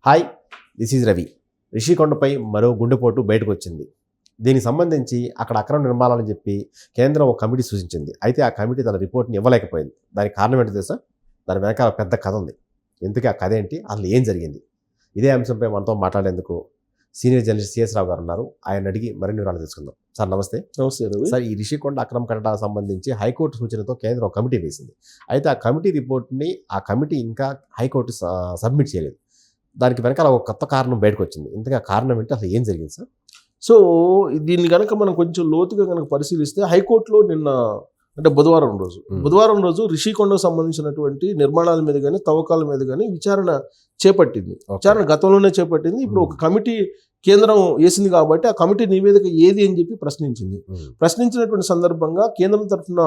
Hi, this is Ravi. రిషికొండపై మరో గుండెపోటు బయటకు వచ్చింది. దీనికి సంబంధించి అక్కడ అక్రమ నిర్మాణాలని చెప్పి కేంద్రం ఒక కమిటీ సూచించింది. అయితే ఆ కమిటీ తన రిపోర్ట్ని ఇవ్వలేకపోయింది. దానికి కారణం ఏంటో తెలుసా? దాని వెనకాల పెద్ద కథ ఉంది. ఎందుకు ఆ కథ ఏంటి, అసలు ఏం జరిగింది? ఇదే అంశంపై మనతో మాట్లాడేందుకు సీనియర్ జర్నలిస్ట్ సిఎస్ రావు గారు ఉన్నారు. ఆయన అడిగి మరిన్ని వివరాలు తెలుసుకుందాం. సార్ నమస్తే. నమస్తే రవి. సార్, ఈ రిషికొండ అక్రమ కట్టడాలకు సంబంధించి హైకోర్టు సూచనతో కేంద్రం ఒక కమిటీ వేసింది. అయితే ఆ కమిటీ రిపోర్ట్ని ఆ కమిటీ ఇంకా హైకోర్టు సబ్మిట్ చేయలేదు. దానికి వెనకాల ఒక కొత్త కారణం బయటకు వచ్చింది. ఇంతగా కారణం ఏంటి, అసలు ఏం జరిగింది సార్? సో దీన్ని కనుక మనం కొంచెం లోతుగా కనుక పరిశీలిస్తే హైకోర్టులో నిన్న అంటే బుధవారం రోజు రిషికొండకు సంబంధించినటువంటి నిర్మాణాల మీద కానీ తవ్వకాల మీద కానీ విచారణ చేపట్టింది. విచారణ గతంలోనే చేపట్టింది. ఇప్పుడు ఒక కమిటీ కేంద్రం వేసింది కాబట్టి ఆ కమిటీ నివేదిక ఏది అని చెప్పి ప్రశ్నించినటువంటి సందర్భంగా కేంద్రం తరఫున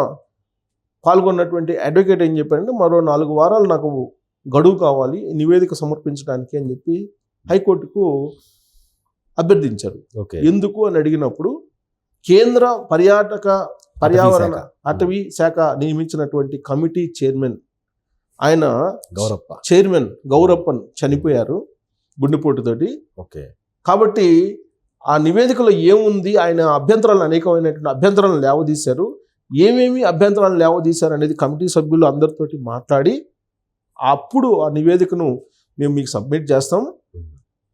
పాల్గొన్నటువంటి అడ్వకేట్ ఏం చెప్పారంటే మరో 4 వారాలు నాకు గడువు కావాలి నివేదిక సమర్పించడానికి అని చెప్పి హైకోర్టుకు అభ్యర్థించారు. ఎందుకు అని అడిగినప్పుడు కేంద్ర పర్యావరణ అటవీ శాఖ నియమించినటువంటి కమిటీ చైర్మన్ ఆయన గౌరప్పన్ చనిపోయారు గుండెపోటుతోటి. కాబట్టి ఆ నివేదికలో ఏముంది, ఆయన అనేకమైనటువంటి అభ్యంతరాలను లేవదీశారు. ఏమేమి అభ్యంతరాలను లేవదీశారు అనేది కమిటీ సభ్యులు అందరితోటి మాట్లాడి అప్పుడు ఆ నివేదికను మేము మీకు సబ్మిట్ చేస్తాం.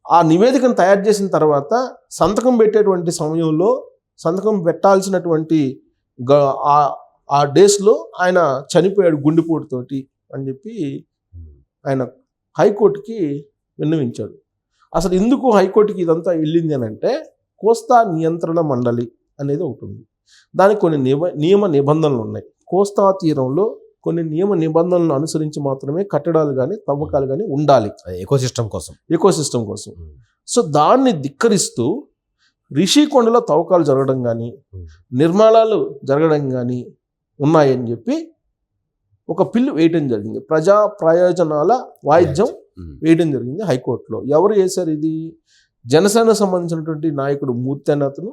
ఆ నివేదికను తయారు చేసిన తర్వాత సంతకం పెట్టేటువంటి సమయంలో సంతకం పెట్టాల్సినటువంటి ఆ డేస్లో ఆయన చనిపోయాడు గుండెపోటుతోటి అని చెప్పి ఆయన హైకోర్టుకి విన్నవించాడు. అసలు ఎందుకు హైకోర్టుకి ఇదంతా వెళ్ళింది అని అంటే కోస్తా నియంత్రణ మండలి అనేది ఒకటి ఉంది. దానికి కొన్ని నియమ నిబంధనలు ఉన్నాయి. కోస్తా తీరంలో కొన్ని నియమ నిబంధనలను అనుసరించి మాత్రమే కట్టడాలు కానీ తవ్వకాలు కానీ ఉండాలి, ఎకోసిస్టమ్ కోసం. సో దాన్ని ధిక్కరిస్తూ రిషికొండలో తవ్వకాలు జరగడం కానీ నిర్మాణాలు జరగడం కానీ ఉన్నాయని చెప్పి ఒక పిల్లు వేయటం జరిగింది. ప్రజా ప్రయోజనాల వాయిద్యం వేయడం జరిగింది హైకోర్టులో. ఎవరు వేశారు ఇది? జనసేనకు సంబంధించినటువంటి నాయకుడు మూర్తి అనే అతను,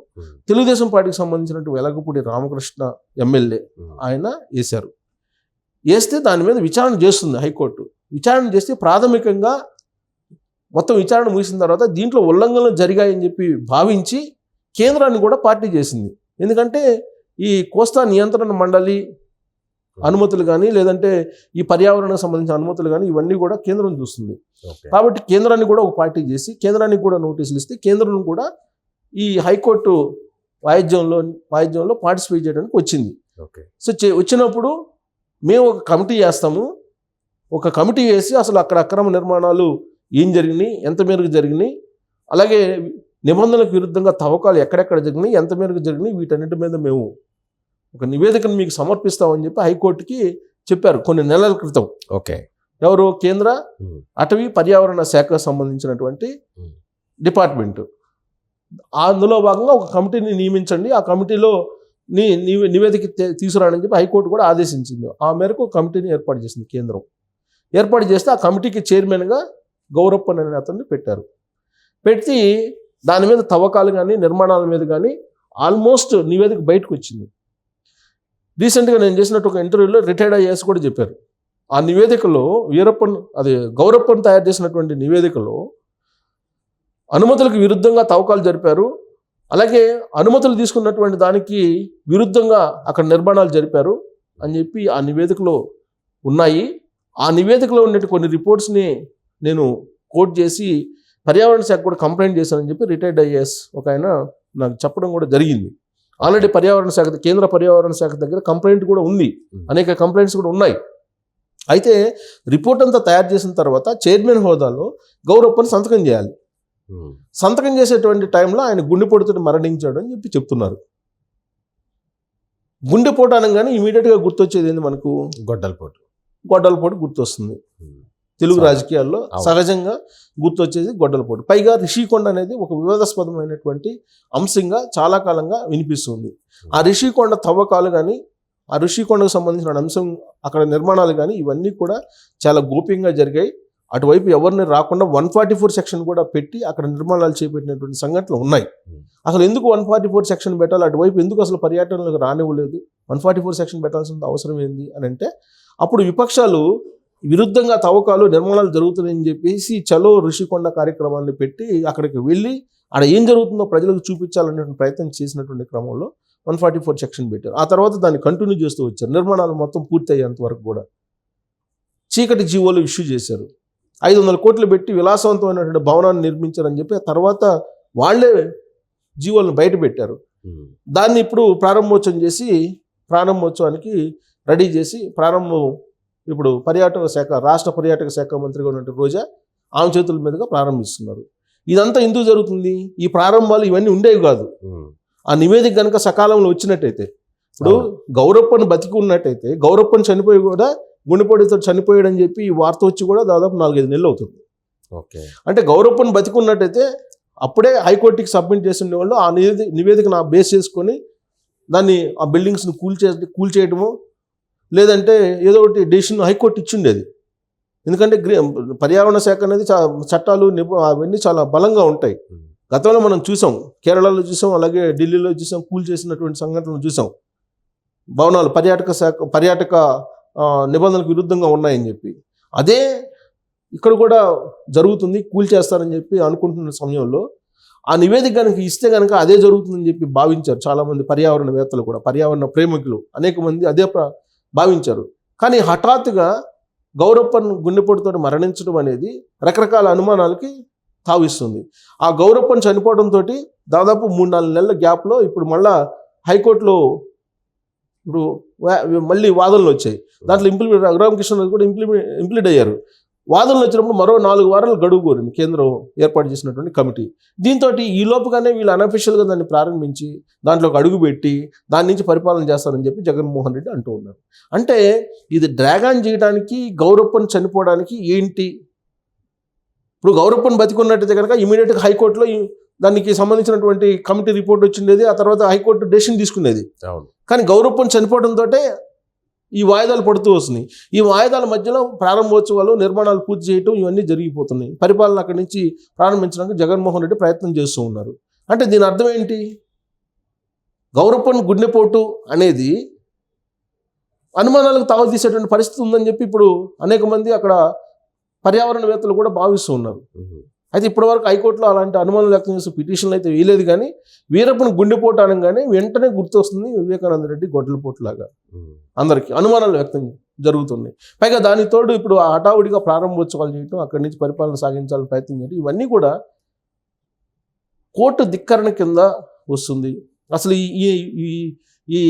తెలుగుదేశం పార్టీకి సంబంధించినటువంటి వెలగపూడి రామకృష్ణ ఎమ్మెల్యే ఆయన వేశారు. వేస్తే దాని మీద విచారణ చేస్తుంది హైకోర్టు. విచారణ చేస్తే ప్రాథమికంగా మొత్తం విచారణ ముగిసిన తర్వాత దీంట్లో ఉల్లంఘనలు జరిగాయని చెప్పి భావించి కేంద్రాన్ని కూడా పార్టీ చేసింది. ఎందుకంటే ఈ కోస్తా నియంత్రణ మండలి అనుమతులు కానీ లేదంటే ఈ పర్యావరణకు సంబంధించిన అనుమతులు కానీ ఇవన్నీ కూడా కేంద్రం చూస్తుంది. కాబట్టి కేంద్రాన్ని కూడా ఒక పార్టీ చేసి కేంద్రానికి కూడా నోటీసులు ఇస్తే కేంద్రం కూడా ఈ హైకోర్టు వాయిద్యంలో పార్టిసిపేట్ చేయడానికి వచ్చింది. సో వచ్చినప్పుడు మేము ఒక కమిటీ వేస్తాము, ఒక కమిటీ వేసి అసలు అక్కడ అక్రమ నిర్మాణాలు ఏం జరిగినాయి, ఎంత మేరకు జరిగినాయి, అలాగే నిబంధనలకు విరుద్ధంగా తవ్వకాలు ఎక్కడెక్కడ జరిగినాయి, ఎంత మేరకు జరిగినాయి, వీటన్నిటి మీద మేము ఒక నివేదికను మీకు సమర్పిస్తామని చెప్పి హైకోర్టుకి చెప్పారు కొన్ని నెలల క్రితం. ఎవరు? కేంద్ర అటవీ పర్యావరణ శాఖకు సంబంధించినటువంటి డిపార్ట్మెంట్. అందులో భాగంగా ఒక కమిటీని నియమించండి, ఆ కమిటీలో నివేదిక తీసుకురాని చెప్పి హైకోర్టు కూడా ఆదేశించింది. ఆ మేరకు కమిటీని ఏర్పాటు చేసింది కేంద్రం. ఏర్పాటు చేస్తే ఆ కమిటీకి చైర్మన్గా గౌరప్పన్ అనే అతన్ని పెట్టారు. పెట్టి దాని మీద తవ్వకాలు కానీ నిర్మాణాల మీద కానీ ఆల్మోస్ట్ నివేదిక బయటకు వచ్చింది. రీసెంట్గా నేను చేసినట్టు ఒక ఇంటర్వ్యూలో రిటైర్డ్ ఐఏఎస్ కూడా చెప్పారు. ఆ నివేదికలో గౌరప్పన్ తయారు చేసినటువంటి నివేదికలో అనుమతులకు విరుద్ధంగా తవ్వకాలు జరిపారు, అలాగే అనుమతులు తీసుకున్నటువంటి దానికి విరుద్ధంగా అక్కడ నిర్మాణాలు జరిపారు అని చెప్పి ఆ నివేదికలో ఉన్నాయి. ఆ నివేదికలో ఉన్న కొన్ని రిపోర్ట్స్ని నేను కోట్ చేసి పర్యావరణ శాఖ కూడా కంప్లైంట్ చేశానని చెప్పి రిటైర్డ్ ఐఏఎస్ ఒక ఆయన నాకు చెప్పడం కూడా జరిగింది. ఆల్రెడీ కేంద్ర పర్యావరణ శాఖ దగ్గర కంప్లైంట్ కూడా ఉంది, అనేక కంప్లైంట్స్ కూడా ఉన్నాయి. అయితే రిపోర్ట్ అంతా తయారు చేసిన తర్వాత చైర్మన్ హోదాలో గౌరప్పని సంతకం చేయాలి. సంతకం చేసేటువంటి టైంలో ఆయన గుండెపోటుతో మరణించాడు అని చెప్పి చెప్తున్నారు. గుండెపోటు అనగానే ఇమీడియట్గా గుర్తొచ్చేది ఏంది మనకు? గొడ్డలపోటు గుర్తొస్తుంది. తెలుగు రాజకీయాల్లో సహజంగా గుర్తొచ్చేది గొడ్డలపోటు. పైగా రిషికొండ అనేది ఒక వివాదాస్పదమైనటువంటి అంశంగా చాలా కాలంగా వినిపిస్తుంది. ఆ రిషికొండ తవ్వకాలు కానీ ఆ రిషికొండకు సంబంధించిన అంశం అక్కడ నిర్మాణాలు కానీ ఇవన్నీ కూడా చాలా గోప్యంగా జరిగాయి. అటువైపు ఎవరిని రాకుండా 144 సెక్షన్ కూడా పెట్టి అక్కడ నిర్మాణాలు చేపట్టినటువంటి సంఘటనలు ఉన్నాయి. అసలు ఎందుకు 144 సెక్షన్ పెట్టాలి, అటువైపు ఎందుకు అసలు పర్యటనలకు రానివ్వలేదు, 144 సెక్షన్ పెట్టాల్సిన అవసరం ఏంది అని అంటే అప్పుడు విపక్షాలు విరుద్ధంగా తవ్వకాలు నిర్మాణాలు జరుగుతున్నాయని చెప్పేసి చలో ఋషికొండ కార్యక్రమాన్ని పెట్టి అక్కడికి వెళ్ళి ఆడ ఏం జరుగుతుందో ప్రజలకు చూపించాలనే ప్రయత్నం చేసినటువంటి క్రమంలో 144 సెక్షన్ పెట్టారు. ఆ తర్వాత దాన్ని కంటిన్యూ చేస్తూ వచ్చారు. నిర్మాణాలు మొత్తం పూర్తి అయ్యేంత వరకు కూడా చీకటి జీవోలు ఇష్యూ చేశారు. 500 కోట్లు పెట్టి విలాసవంతమైనటువంటి భవనాన్ని నిర్మించారని చెప్పి ఆ తర్వాత వాళ్ళే జీవోలను బయట పెట్టారు. దాన్ని ఇప్పుడు ప్రారంభోత్సవానికి రెడీ చేసి ఇప్పుడు పర్యాటక శాఖ రాష్ట్ర పర్యాటక శాఖ మంత్రిగా ఉన్నటువంటి రోజా ఆమె చేతుల మీదుగా ప్రారంభిస్తున్నారు. ఇదంతా ఎందుకు జరుగుతుంది? ఈ ప్రారంభాలు ఇవన్నీ ఉండేవి కాదు. ఆ నివేదిక కనుక సకాలంలో వచ్చినట్టయితే, ఇప్పుడు గౌరప్పని బతికి ఉన్నట్టయితే, గౌరప్పని చనిపోయి కూడా గుండెపోటుతో చనిపోయాడని చెప్పి ఈ వార్త వచ్చి కూడా దాదాపు 4-5 నెలలు అవుతుంది. ఓకే, అంటే గౌరప్పని బతికి ఉన్నట్టయితే అప్పుడే హైకోర్టుకి సబ్మిట్ చేసి ఉండేవాళ్ళు. ఆ నివేదికను బేస్ చేసుకొని దాన్ని ఆ బిల్డింగ్స్ని కూల్చేయడము లేదంటే ఏదో ఒకటి డెసిషన్ హైకోర్టు ఇచ్చిండేది. ఎందుకంటే పర్యావరణ శాఖ అనేది చట్టాలు అవన్నీ చాలా బలంగా ఉంటాయి. గతంలో మనం చూసాం, కేరళలో చూసాం, అలాగే ఢిల్లీలో చూసాం, చేసినటువంటి సంఘటనలు చూసాం. భవనాలు పర్యాటక నిబంధనలకు విరుద్ధంగా ఉన్నాయని చెప్పి అదే ఇక్కడ కూడా జరుగుతుంది, చేస్తారని చెప్పి అనుకుంటున్న సమయంలో ఆ నివేదిక కనుక ఇస్తే కనుక అదే జరుగుతుందని చెప్పి భావించారు చాలామంది పర్యావరణవేత్తలు కూడా, పర్యావరణ ప్రేమికులు అనేక మంది అదే భావించారు. కానీ హఠాత్తుగా గౌరప్పన్ గుండెపోటుతో మరణించడం అనేది రకరకాల అనుమానాలకి తావిస్తుంది. ఆ గౌరప్పన్ చనిపోవడంతో దాదాపు 3-4 నెలల గ్యాప్లో ఇప్పుడు మళ్ళా హైకోర్టులో ఇప్పుడు మళ్ళీ వాదనలు వచ్చాయి. దాంట్లో రఘురామకృష్ణ కూడా ఇంప్లీడ్ అయ్యారు. వాదనలు వచ్చినప్పుడు మరో 4 వారాలు గడువు కోరింది కేంద్రం ఏర్పాటు చేసినటువంటి కమిటీ. దీంతో ఈ లోపుగానే వీళ్ళు అనఫిషియల్గా దాన్ని ప్రారంభించి దాంట్లోకి అడుగుపెట్టి దాని నుంచి పరిపాలన చేస్తారని చెప్పి జగన్మోహన్ రెడ్డి అంటూ ఉన్నారు. అంటే ఇది డ్రాగన్ చేయడానికి, గౌరప్పన్ చనిపోవడానికి ఏంటి? ఇప్పుడు గౌరప్పన్ బతికున్నట్టయితే కనుక ఇమీడియట్గా హైకోర్టులో దానికి సంబంధించినటువంటి కమిటీ రిపోర్ట్ వచ్చిండేది. ఆ తర్వాత హైకోర్టు డెసిషన్ తీసుకునేది. కానీ గౌరప్పన్ చనిపోవడంతో ఈ వాయిదాలు పడుతూ వస్తున్నాయి. ఈ వాయిదాల మధ్యలో ప్రారంభోత్సవాలు, నిర్మాణాలు పూర్తి చేయటం ఇవన్నీ జరిగిపోతున్నాయి. పరిపాలన అక్కడి నుంచి ప్రారంభించడానికి జగన్మోహన్ రెడ్డి ప్రయత్నం చేస్తూ ఉన్నారు. అంటే దీని అర్థం ఏంటి? గౌరప్పన్ గుండెపోటు అనేది అనుమానాలకు తావు తీసేటువంటి పరిస్థితి ఉందని చెప్పి ఇప్పుడు అనేక మంది అక్కడ పర్యావరణవేత్తలు కూడా భావిస్తూ ఉన్నారు. అయితే ఇప్పటివరకు హైకోర్టులో అలాంటి అనుమానాలు వ్యక్తం చేసే పిటిషన్లు అయితే వేయలేదు. కానీ వీరప్పని గుండెపోటు అనగానే వెంటనే గుర్తొస్తుంది వివేకానంద రెడ్డి గొడ్డలపోటు లాగా అందరికీ అనుమానాలు వ్యక్తం జరుగుతున్నాయి. పైగా దాని తోడు ఇప్పుడు హఠావుడిగా ప్రారంభోత్సవాలు చేయటం, అక్కడి నుంచి పరిపాలన సాగించాలని ప్రయత్నం చేయడం, ఇవన్నీ కూడా కోర్టు ధిక్కరణ కింద వస్తుంది. అసలు ఈ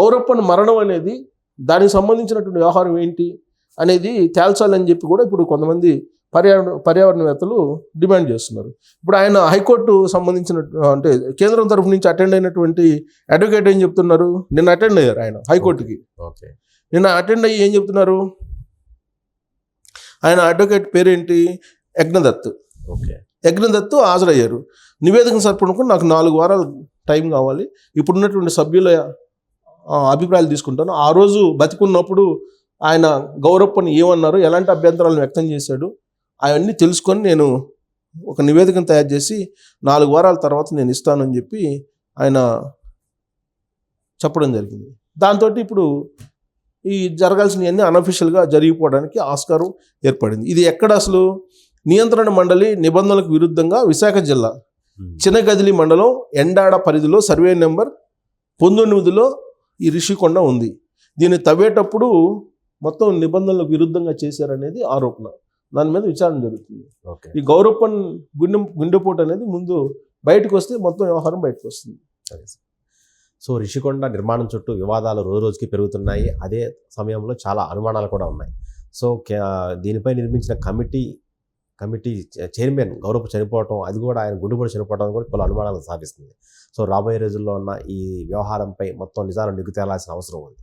గౌరప్పన్ మరణం అనేది దానికి సంబంధించినటువంటి వ్యవహారం ఏంటి అనేది తేల్చాలని చెప్పి కూడా ఇప్పుడు కొంతమంది పర్యావరణవేత్తలు డిమాండ్ చేస్తున్నారు. ఇప్పుడు ఆయన హైకోర్టు సంబంధించిన అంటే కేంద్రం తరఫు నుంచి అటెండ్ అయినటువంటి అడ్వకేట్ ఏం చెప్తున్నారు? నిన్న అటెండ్ అయ్యారు ఆయన హైకోర్టుకి. నిన్న అటెండ్ అయ్యి ఏం చెప్తున్నారు? ఆయన అడ్వకేట్ పేరేంటి? యజ్ఞదత్. యజ్ఞదత్ హాజరయ్యారు. నివేదికను సరిపడుకుని నాకు 4 వారాలు టైం కావాలి, ఇప్పుడున్నటువంటి సభ్యుల అభిప్రాయాలు తీసుకుంటాను. ఆ రోజు బతికున్నప్పుడు ఆయన గౌరప్పని ఏమన్నారు, ఎలాంటి అభ్యంతరాలను వ్యక్తం చేశాడు, అవన్నీ తెలుసుకొని నేను ఒక నివేదికను తయారు చేసి 4 వారాల తర్వాత నేను ఇస్తానని చెప్పి ఆయన చెప్పడం జరిగింది. దాంతో ఇప్పుడు ఈ జరగాల్సినవన్నీ అనఫిషియల్గా జరిగిపోవడానికి ఆస్కారం ఏర్పడింది. ఇది ఎక్కడ అసలు? నియంత్రణ మండలి నిబంధనలకు విరుద్ధంగా విశాఖ జిల్లా చినగదిలి మండలం ఎండాడ పరిధిలో సర్వే నెంబర్ 19లో ఈ రిషికొండ ఉంది. దీన్ని తవ్వేటప్పుడు మొత్తం నిబంధనలకు విరుద్ధంగా చేశారనేది ఆరోపణ. దాని మీద విచారణ జరుగుతుంది. ఈ గౌరప్పన్ గుండెపోటు అనేది ముందు బయటకు వస్తే మొత్తం వ్యవహారం బయటకు వస్తుంది. సో రిషికొండ నిర్మాణం చుట్టూ వివాదాలు రోజుకి పెరుగుతున్నాయి. అదే సమయంలో చాలా అనుమానాలు కూడా ఉన్నాయి. సో దీనిపై నిర్మించిన కమిటీ చైర్మన్ గౌరవ్ చనిపోవటం, అది కూడా ఆయన గుండెపోటు చనిపోవడం కూడా పలు అనుమానాలు సాధిస్తుంది. సో రాబోయే రోజుల్లో ఉన్న ఈ వ్యవహారంపై మొత్తం నిజాలు నిగ్గు తేలాల్సిన అవసరం ఉంది.